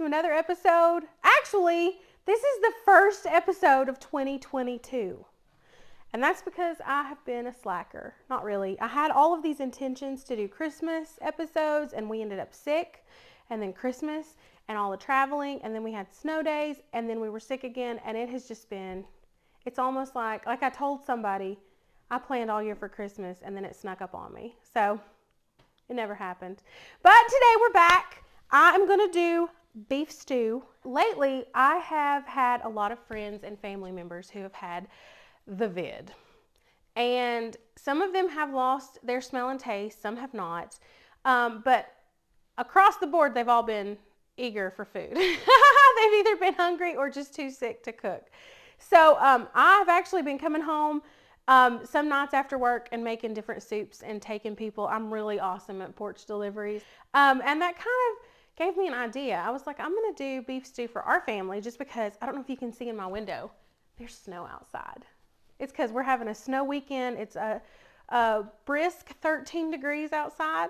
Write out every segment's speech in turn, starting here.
another episode. Actually, this is the first episode of 2022. And that's because I have been a slacker. Not really. I had all of these intentions to do Christmas episodes, and we ended up sick, and then Christmas, and all the traveling, and then we had snow days, and then we were sick again, and it has just been, it's almost like I told somebody, I planned all year for Christmas, and then it snuck up on me. So it never happened. But today we're back. I'm going to do beef stew. Lately, I have had a lot of friends and family members who have had the vid. And some of them have lost their smell and taste. Some have not. But across the board, they've all been eager for food. They've either been hungry or just too sick to cook. So I've actually been coming home some nights after work and making different soups and taking people. I'm really awesome at porch deliveries. And that kind of gave me an idea. I was like, I'm going to do beef stew for our family just because, I don't know if you can see in my window, there's snow outside. It's because we're having a snow weekend. It's a brisk 13 degrees outside.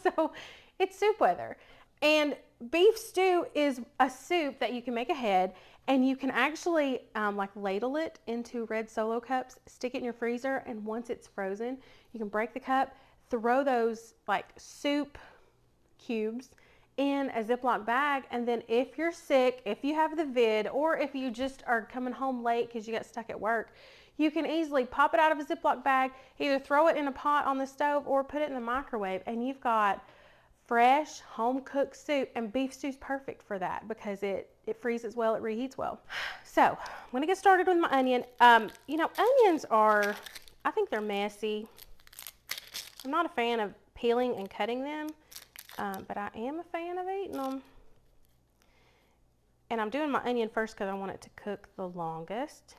So it's soup weather. And beef stew is a soup that you can make ahead, and you can actually like ladle it into red Solo cups, stick it in your freezer, and once it's frozen, you can break the cup, throw those like soup cubes in a Ziploc bag, and then if you're sick, if you have the vid, or if you just are coming home late because you got stuck at work, you can easily pop it out of a Ziploc bag, either throw it in a pot on the stove or put it in the microwave, and you've got fresh, home-cooked soup. And beef stew's perfect for that because it freezes well, it reheats well. So I'm gonna get started with my onion. You know, onions are, I think they're messy. I'm not a fan of peeling and cutting them, but I am a fan of eating them. And I'm doing my onion first because I want it to cook the longest.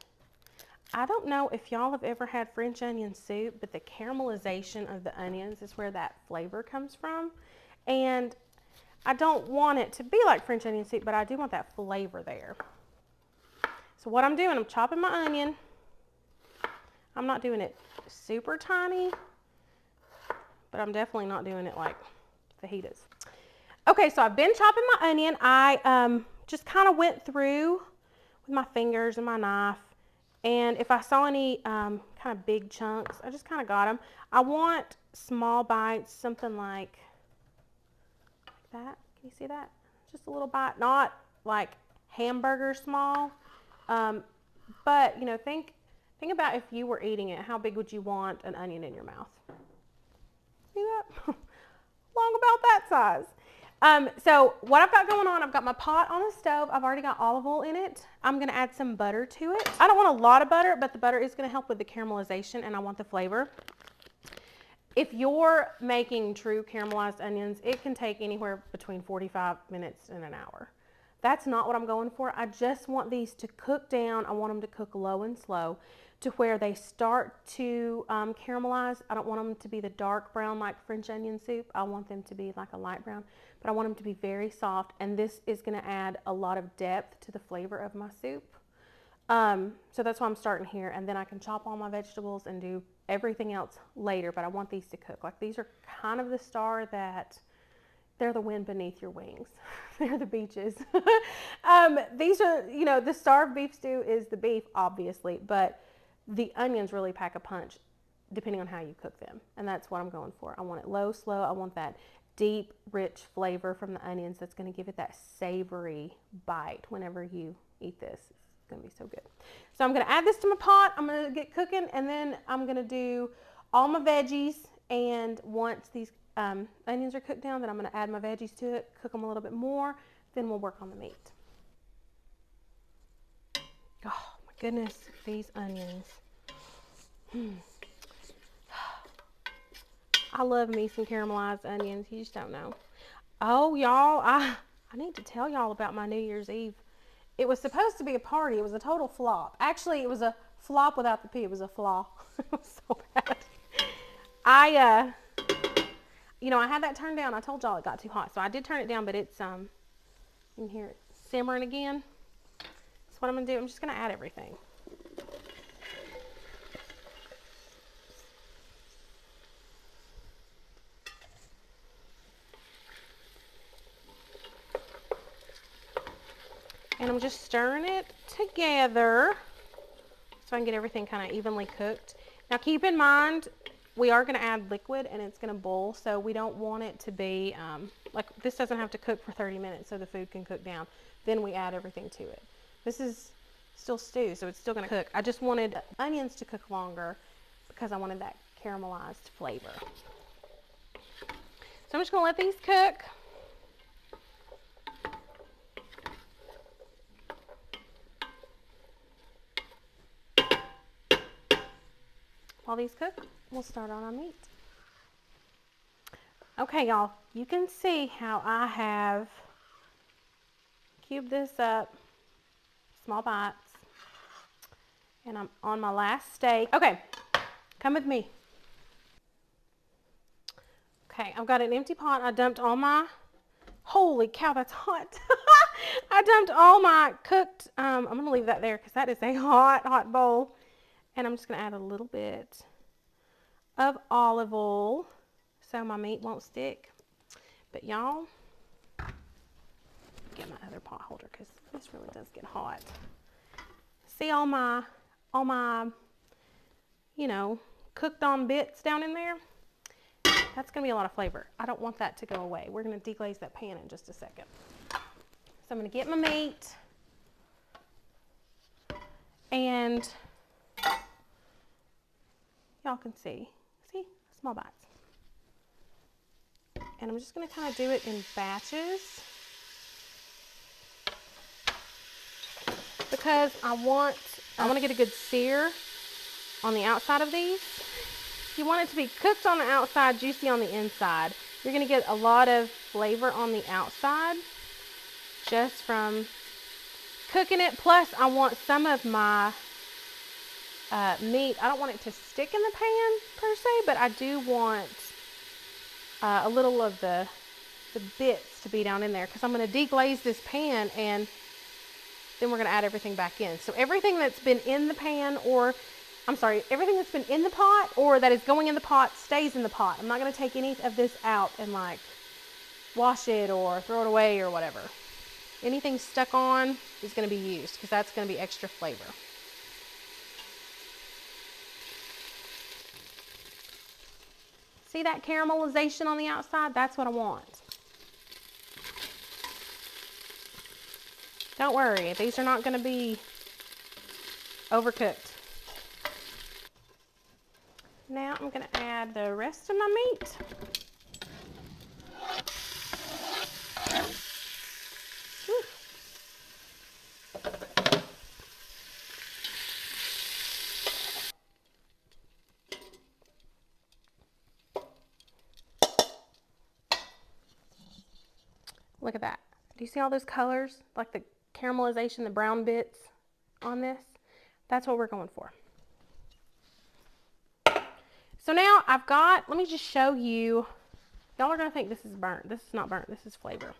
I don't know if y'all have ever had French onion soup, but the caramelization of the onions is where that flavor comes from. And I don't want it to be like French onion soup, but I do want that flavor there. So what I'm doing, I'm chopping my onion. I'm not doing it super tiny, but I'm definitely not doing it like fajitas. Okay, so I've been chopping my onion. I just kind of went through with my fingers and my knife. And if I saw any kind of big chunks, I just kind of got them. I want small bites, something like that. Can you see that? Just a little bite, not like hamburger small. But, you know, think about if you were eating it, how big would you want an onion in your mouth? See that? Long about that size. So what I've got going on, I've got my pot on the stove. I've already got olive oil in it. I'm going to add some butter to it. I don't want a lot of butter, but the butter is going to help with the caramelization, and I want the flavor. If you're making true caramelized onions, it can take anywhere between 45 minutes and an hour. That's not what I'm going for. I just want these to cook down. I want them to cook low and slow to where they start to caramelize. I don't want them to be the dark brown like French onion soup. I want them to be like a light brown, but I want them to be very soft, and this is going to add a lot of depth to the flavor of my soup. So that's why I'm starting here, and then I can chop all my vegetables and do everything else later, but I want these to cook. Like, these are kind of the star that they're the wind beneath your wings. They're the beaches. These are, you know, the star of beef stew is the beef, obviously, but the onions really pack a punch depending on how you cook them. And that's what I'm going for. I want it low, slow. I want that deep, rich flavor from the onions that's going to give it that savory bite whenever you eat this. It's going to be so good. So I'm going to add this to my pot. I'm going to get cooking, and then I'm going to do all my veggies. And once these onions are cooked down, then I'm going to add my veggies to it, cook them a little bit more, then we'll work on the meat. Oh my goodness, these onions. I love me some caramelized onions. You just don't know. Oh, y'all, I need to tell y'all about my New Year's Eve. It was supposed to be a party. It was a total flop. Actually, it was a flop without the P. It was a flaw. It was so bad. You know, I had that turned down. I told y'all it got too hot. So I did turn it down, but it's, you can hear it simmering again. That's what I'm going to do. I'm just going to add everything. And I'm just stirring it together so I can get everything kind of evenly cooked. Now keep in mind, we are going to add liquid and it's going to boil, so we don't want it to be, like this doesn't have to cook for 30 minutes so the food can cook down. Then we add everything to it. This is still stew, so it's still going to cook. I just wanted onions to cook longer because I wanted that caramelized flavor. So I'm just going to let these cook. While these cook, we'll start on our meat. Okay, y'all, you can see how I have cubed this up, small bites, and I'm on my last steak. Okay, come with me. Okay, I've got an empty pot. I dumped all my, holy cow, that's hot. I dumped all my cooked, I'm gonna leave that there because that is a hot bowl. And I'm just gonna add a little bit of olive oil so my meat won't stick. But y'all, get my other pot holder because this really does get hot. See all my, you know, cooked on bits down in there? That's gonna be a lot of flavor. I don't want that to go away. We're gonna deglaze that pan in just a second. So I'm gonna get my meat and y'all can see small bites. And I'm just gonna kind of do it in batches because I want to get a good sear on the outside of these. You want it to be cooked on the outside, juicy on the inside. You're gonna get a lot of flavor on the outside just from cooking it. Plus I want some of my meat, I don't want it to stick in the pan per se, but I do want a little of the bits to be down in there because I'm going to deglaze this pan and then we're going to add everything back in. So everything that's been in the pan, or I'm sorry, everything that's been in the pot or that is going in the pot stays in the pot. I'm not going to take any of this out and like wash it or throw it away or whatever. Anything stuck on is going to be used because that's going to be extra flavor. See that caramelization on the outside? That's what I want. Don't worry, these are not going to be overcooked. Now I'm going to add the rest of my meat. Whew. Look at that. Do you see all those colors? Like the caramelization, the brown bits on this? That's what we're going for. So now I've got, let me just show you. Y'all are going to think this is burnt. This is not burnt. This is flavor.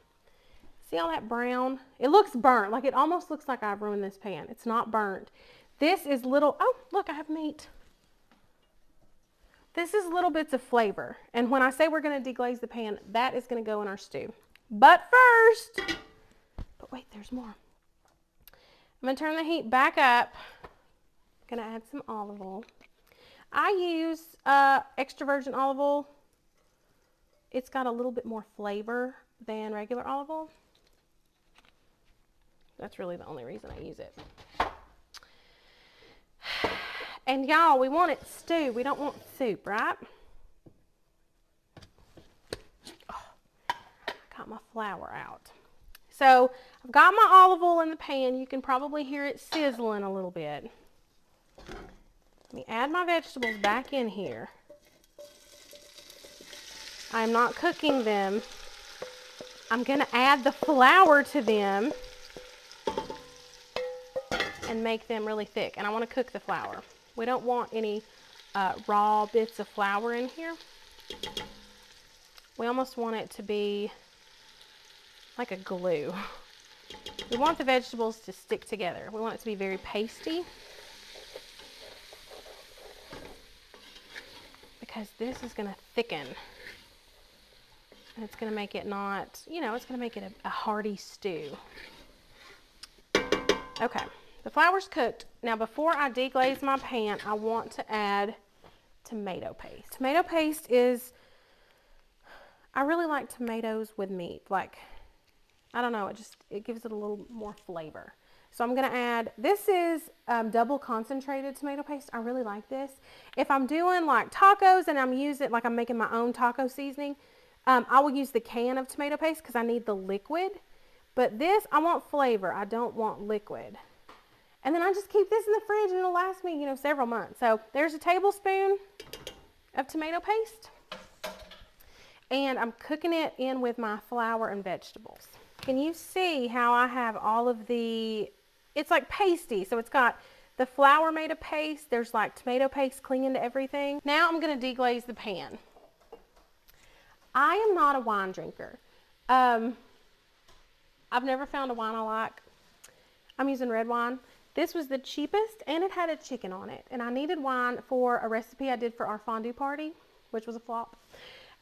See all that brown? It looks burnt. Like it almost looks like I've ruined this pan. It's not burnt. This is little, oh, look, I have meat. This is little bits of flavor. And when I say we're going to deglaze the pan, that is going to go in our stew. But first, but wait, there's more. I'm going to turn the heat back up. I'm going to add some olive oil. I use extra virgin olive oil. It's got a little bit more flavor than regular olive oil. That's really the only reason I use it. And y'all, we want it stew. We don't want soup, right? Got my flour out. So I've got my olive oil in the pan. You can probably hear it sizzling a little bit. Let me add my vegetables back in here. I'm not cooking them. I'm going to add the flour to them and make them really thick. And I want to cook the flour. We don't want any raw bits of flour in here. We almost want it to be like a glue. We want the vegetables to stick together. We want it to be very pasty. Because this is going to thicken. And it's going to make it not, you know, it's going to make it a hearty stew. Okay, the flour's cooked. Now before I deglaze my pan, I want to add tomato paste. Tomato paste is, I really like tomatoes with meat. Like, I don't know, it gives it a little more flavor. So I'm gonna add, this is double concentrated tomato paste. I really like this. If I'm doing like tacos and I'm making my own taco seasoning, I will use the can of tomato paste because I need the liquid. But this, I want flavor. I don't want liquid. And then I just keep this in the fridge and it'll last me, several months. So there's a tablespoon of tomato paste. And I'm cooking it in with my flour and vegetables. Can you see how I have all of it's like pasty. So it's got the flour made of paste. There's like tomato paste clinging to everything. Now I'm gonna deglaze the pan. I am not a wine drinker. I've never found a wine I like. I'm using red wine. This was the cheapest and it had a chicken on it. And I needed wine for a recipe I did for our fondue party, which was a flop.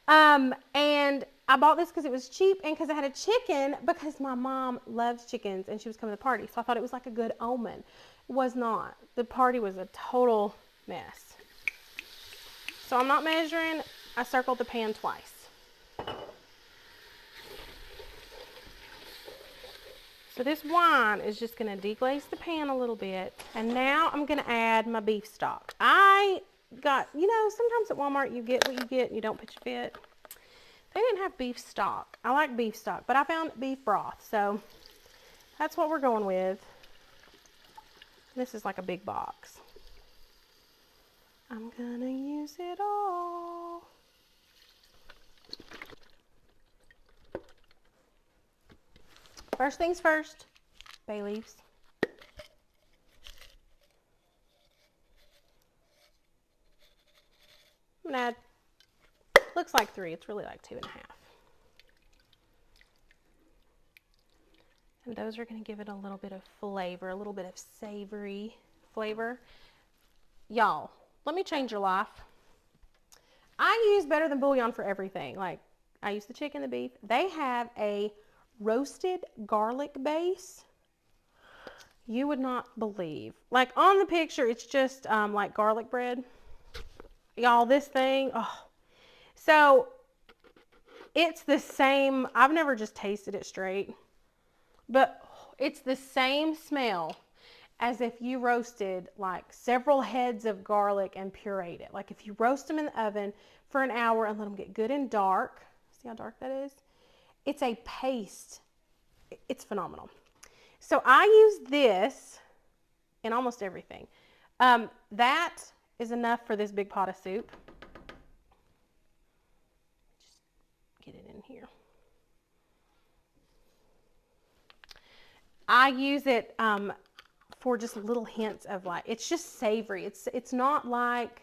And I bought this because it was cheap and because it had a chicken because my mom loves chickens and she was coming to the party. So I thought it was like a good omen. It was not. The party was a total mess. So I'm not measuring. I circled the pan twice. So this wine is just going to deglaze the pan a little bit. And now I'm going to add my beef stock. I got, sometimes at Walmart you get what you get and you don't pitch a fit. They didn't have beef stock. I like beef stock, but I found beef broth. So that's what we're going with. This is like a big box. I'm going to use it all. First things first, bay leaves. I'm gonna add, looks like 3, it's really like 2.5. And those are gonna give it a little bit of flavor, a little bit of savory flavor. Y'all, let me change your life. I use Better Than Bouillon for everything. Like, I use the chicken, the beef. They have a roasted garlic base. You would not believe. Like on the picture, it's just like garlic bread. Y'all, this thing, oh. So it's the same. I've never just tasted it straight, but it's the same smell as if you roasted like several heads of garlic and pureed it. Like if you roast them in the oven for an hour and let them get good and dark. See how dark that is? It's a paste. It's phenomenal. So I use this in almost everything. That is enough for this big pot of soup. Just get it in here. I use it for just little hints of like, it's just savory. It's not like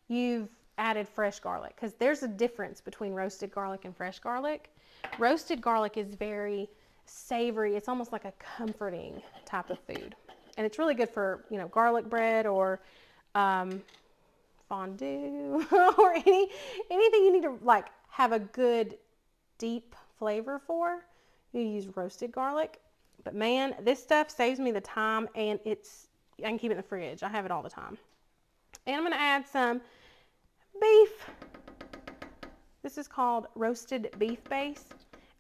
you've added fresh garlic, because there's a difference between roasted garlic and fresh garlic. Roasted garlic is very savory. It's almost like a comforting type of food. And it's really good for, garlic bread or fondue or anything you need to like have a good deep flavor for. You use roasted garlic. But man, this stuff saves me the time, and I can keep it in the fridge. I have it all the time. And I'm going to add some beef. This is called roasted beef base.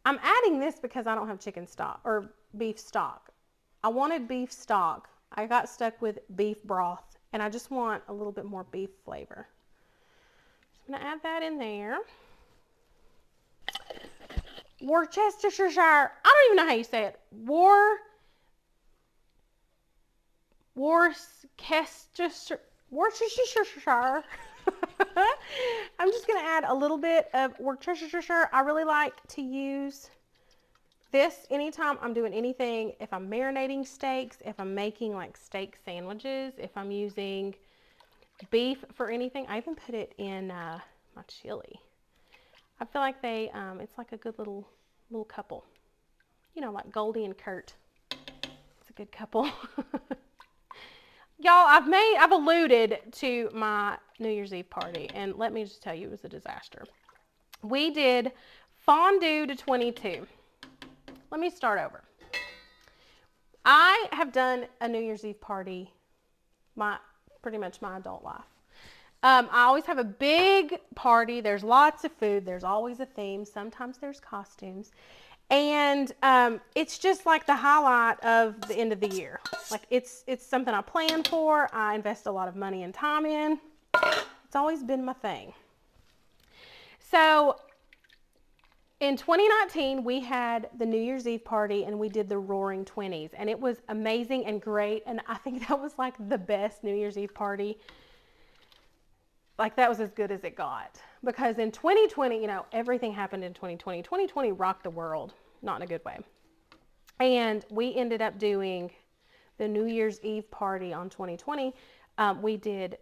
I'm adding this because I don't have chicken stock or beef stock. I wanted beef stock. I got stuck with beef broth, and I just want a little bit more beef flavor. So I'm going to add that in there. Worcestershire. I don't even know how you say it. Worcestershire. I'm just going to add a little bit of Worcestershire. I really like to use this anytime I'm doing anything. If I'm marinating steaks, if I'm making like steak sandwiches, if I'm using beef for anything. I even put it in my chili. I feel like it's like a good little couple. Like Goldie and Kurt. It's a good couple. Y'all, I've alluded to my New Year's Eve party, and let me just tell you, it was a disaster. We did fondue to 22. Let me start over. I have done a New Year's Eve party pretty much my adult life. I always have a big party. There's lots of food. There's always a theme. Sometimes there's costumes. And it's just like the highlight of the end of the year. Like it's something I plan for. I invest a lot of money and time in. It's always been my thing. So in 2019, we had the New Year's Eve party and we did the Roaring 20s. And it was amazing and great. And I think that was like the best New Year's Eve party. Like that was as good as it got. Because in 2020, you know, everything happened in 2020. 2020 rocked the world, not in a good way. And we ended up doing the New Year's Eve party on 2020. We did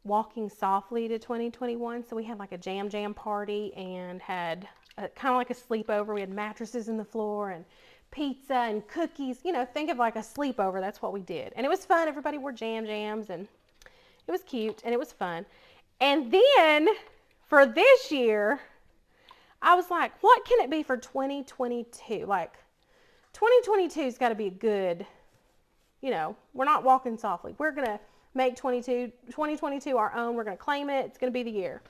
Walking Softly to 2021. So we had like a jam party and had kind of like a sleepover. We had mattresses in the floor and pizza and cookies. You know, think of like a sleepover. That's what we did. And it was fun. Everybody wore jams and it was cute and it was fun. And then for this year, I was like, what can it be for 2022? Like 2022's got to be good. You know, we're not walking softly. We're going to make 2022 our own. We're going to claim it. It's going to be the year.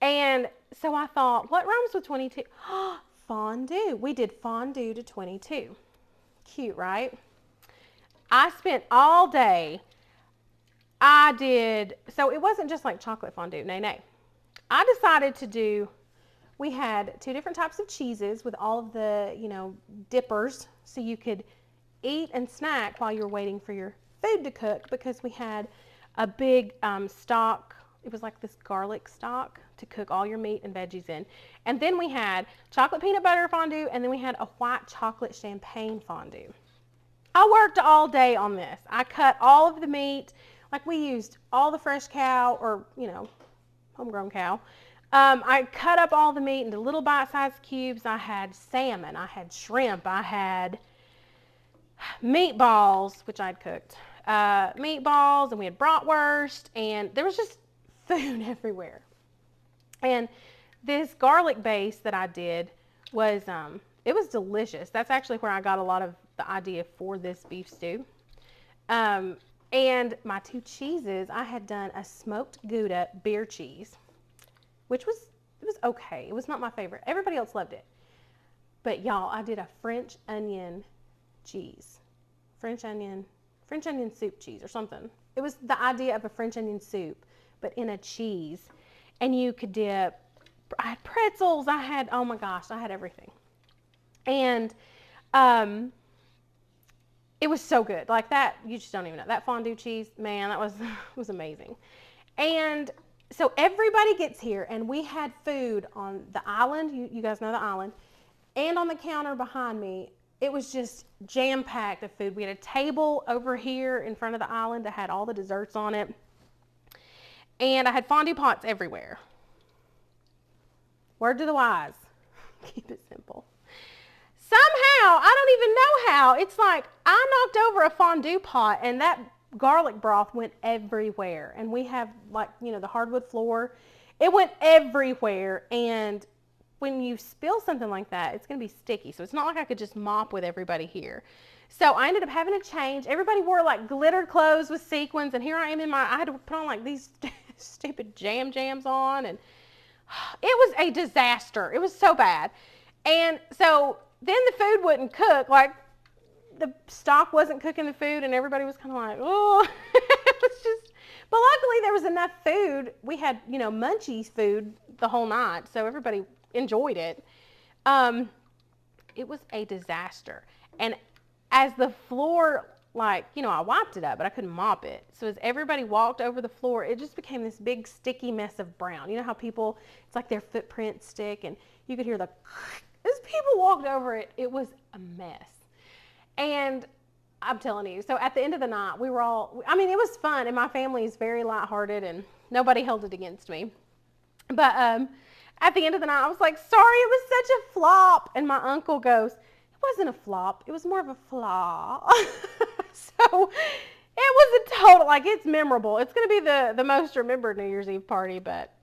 And so I thought, what rhymes with 22? Fondue. We did fondue to 22. Cute, right? I spent all day. So it wasn't just like chocolate fondue. Nay. I decided to do, we had 2 different types of cheeses with all of the, you know, dippers. So you could eat and snack while you're waiting for your food to cook, because we had a big stock. It was like this garlic stock to cook all your meat and veggies in. And then we had chocolate peanut butter fondue, and then we had a white chocolate champagne fondue. I worked all day on this. I cut all of the meat. Like we used all the fresh cow or, you know, homegrown cow. I cut up all the meat into little bite-sized cubes. I had salmon. I had shrimp. I had meatballs, which I'd cooked. Meatballs, and we had bratwurst, and there was just food everywhere. And this garlic base that I did was, it was delicious. That's actually where I got a lot of the idea for this beef stew. And my 2 cheeses, I had done a smoked Gouda beer cheese, which it was okay. It was not my favorite. Everybody else loved it. But y'all, I did a French onion cheese. French onion soup cheese or something. It was the idea of a French onion soup, but in a cheese. And you could dip, I had pretzels, oh my gosh, I had everything. And it was so good. Like that, you just don't even know. That fondue cheese, man, that was amazing. And so everybody gets here, and we had food on the island. You guys know the island. And on the counter behind me, it was just jam-packed of food. We had a table over here in front of the island that had all the desserts on it. And I had fondue pots everywhere. Word to the wise. Keep it simple. Somehow, I don't even know how, it's like I knocked over a fondue pot and that garlic broth went everywhere. And we have, like, you know, the hardwood floor. It went everywhere. And when you spill something like that, it's going to be sticky. So it's not like I could just mop with everybody here. So I ended up having to change. Everybody wore like glittered clothes with sequins. And here I am I had to put on like these stupid jams on. And it was a disaster. It was so bad. And so then the food wouldn't cook. Like the stock wasn't cooking the food, and everybody was kind of like, oh, it was just, but luckily there was enough food. We had, you know, munchies food the whole night. So everybody enjoyed it. It was a disaster. And as the floor, like, you know, I wiped it up, but I couldn't mop it. So as everybody walked over the floor, it just became this big sticky mess of brown. You know how people, it's like their footprints stick, and you could hear the, as people walked over it, it was a mess. And I'm telling you, so at the end of the night, we were all, I mean, it was fun, and my family is very lighthearted, and nobody held it against me. But at the end of the night, I was like, sorry, it was such a flop. And my uncle goes, it wasn't a flop. It was more of a flaw. So it was a total, like, it's memorable. It's going to be the most remembered New Year's Eve party. But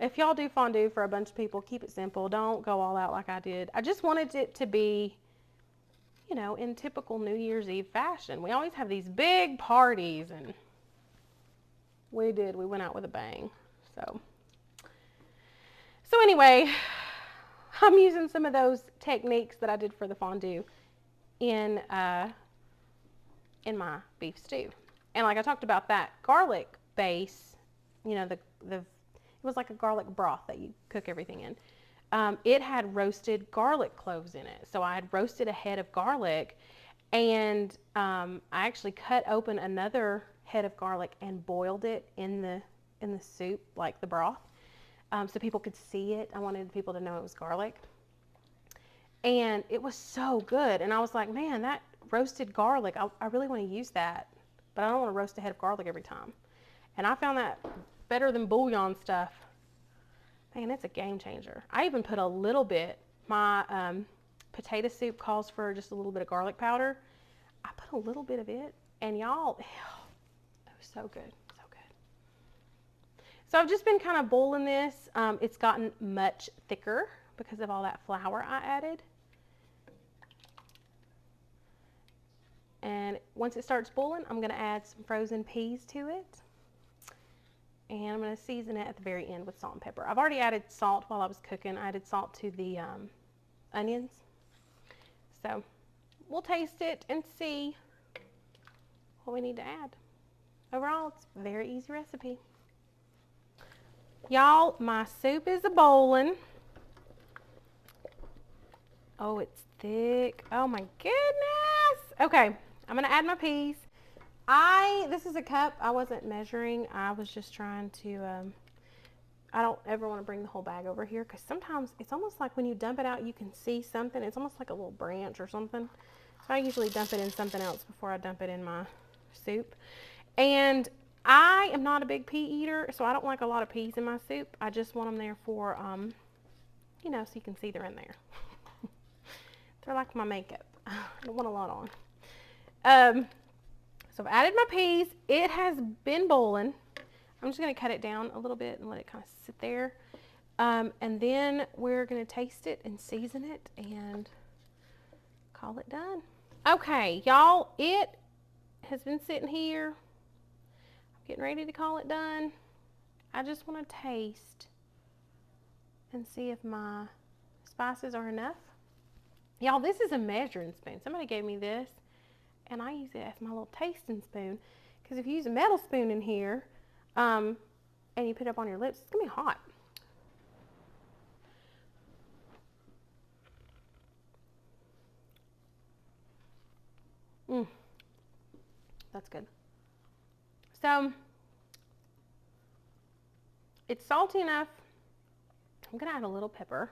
if y'all do fondue for a bunch of people, keep it simple. Don't go all out like I did. I just wanted it to be, you know, in typical New Year's Eve fashion. We always have these big parties, and we went out with a bang. So anyway, I'm using some of those techniques that I did for the fondue in my beef stew. And like I talked about, that garlic base, you know, it was like a garlic broth that you cook everything in. It had roasted garlic cloves in it. So I had roasted a head of garlic, and I actually cut open another head of garlic and boiled it in the soup, like the broth, so people could see it. I wanted people to know it was garlic. And it was so good. And I was like, man, that roasted garlic, I really want to use that, but I don't want to roast a head of garlic every time. And I found that better than bouillon stuff. Man, it's a game changer. I even put a little bit, my potato soup calls for just a little bit of garlic powder. I put a little bit of it, and y'all, it was so good, so good. So I've just been kind of boiling this. It's gotten much thicker because of all that flour I added. And once it starts boiling, I'm gonna add some frozen peas to it. And I'm going to season it at the very end with salt and pepper. I've already added salt while I was cooking. I added salt to the onions. So we'll taste it and see what we need to add. Overall, it's a very easy recipe. Y'all, my soup is a-boiling. Oh, it's thick. Oh my goodness. Okay, I'm going to add my peas. This is a cup. I wasn't measuring. I was just trying to, I don't ever want to bring the whole bag over here, because sometimes it's almost like when you dump it out, you can see something. It's almost like a little branch or something. So I usually dump it in something else before I dump it in my soup. And I am not a big pea eater, so I don't like a lot of peas in my soup. I just want them there for, you know, so you can see they're in there. They're like my makeup. I don't want a lot on. So I've added my peas. It has been boiling. I'm just going to cut it down a little bit and let it kind of sit there. And then we're going to taste it and season it and call it done. Okay, y'all, it has been sitting here. I'm getting ready to call it done. I just want to taste and see if my spices are enough. Y'all, this is a measuring spoon. Somebody gave me this, and I use it as my little tasting spoon, because if you use a metal spoon in here and you put it up on your lips, it's gonna be hot. That's good. So it's salty enough. I'm gonna add a little pepper.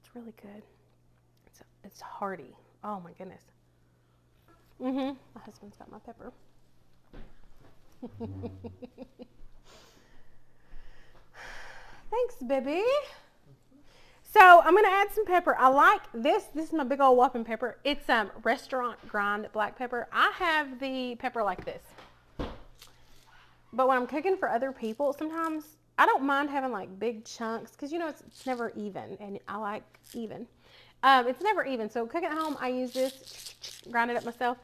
It's really good. It's hearty. Oh my goodness. My husband's got my pepper. Thanks, baby. So I'm gonna add some pepper. I like this. This is my big old whopping pepper. It's restaurant grind black pepper. I have the pepper like this. But when I'm cooking for other people, sometimes I don't mind having like big chunks, because you know it's never even, and I like even. It's never even. So cooking at home, I use this, grind it up myself.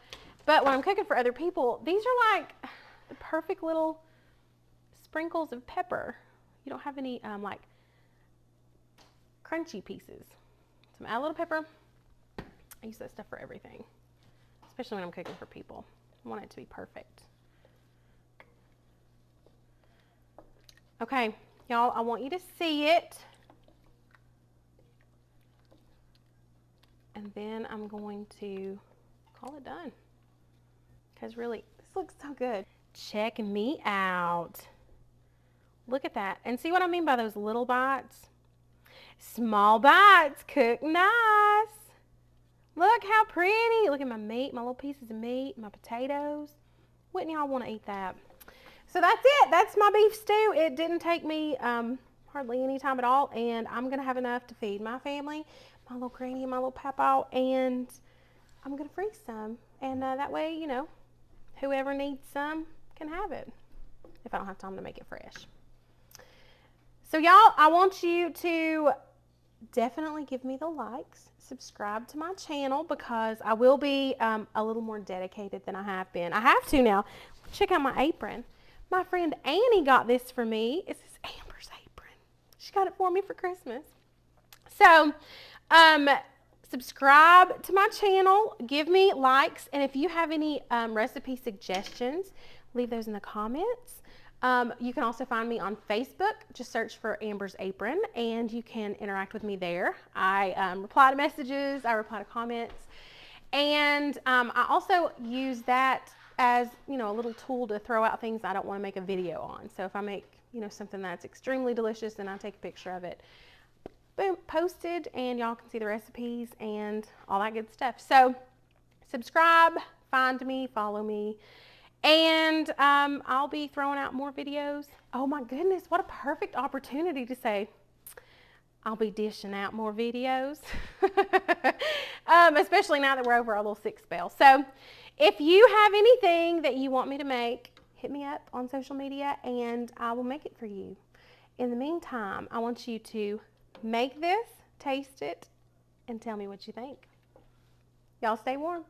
But when I'm cooking for other people, these are like the perfect little sprinkles of pepper. You don't have any like crunchy pieces. So add a little pepper. I use that stuff for everything, especially when I'm cooking for people. I want it to be perfect. Okay, y'all, I want you to see it. And then I'm going to call it done, because really, this looks so good. Check me out. Look at that. And see what I mean by those little bites? Small bites, cook nice. Look how pretty. Look at my meat, my little pieces of meat, my potatoes. Wouldn't y'all want to eat that? So that's it. That's my beef stew. It didn't take me hardly any time at all, and I'm going to have enough to feed my family, my little granny and my little papa, and I'm going to freeze some. And that way, you know, whoever needs some can have it if I don't have time to make it fresh. So y'all, I want you to definitely give me the likes, subscribe to my channel, because I will be a little more dedicated than I have been. I have to now. Check out my apron. My friend Annie got this for me. It's this Amber's apron. She got it for me for Christmas. So, subscribe to my channel, give me likes, and if you have any recipe suggestions, leave those in the comments. You can also find me on Facebook. Just search for Amber's Apron, and you can interact with me there. I reply to messages, I reply to comments, and I also use that as, you know, a little tool to throw out things I don't want to make a video on. So if I make, you know, something that's extremely delicious, then I take a picture of it, boom, posted, and y'all can see the recipes and all that good stuff. So subscribe, find me, follow me, and I'll be throwing out more videos. Oh my goodness, what a perfect opportunity to say I'll be dishing out more videos, especially now that we're over our little sick spell. So if you have anything that you want me to make, hit me up on social media and I will make it for you. In the meantime, I want you to make this, taste it, and tell me what you think. Y'all stay warm.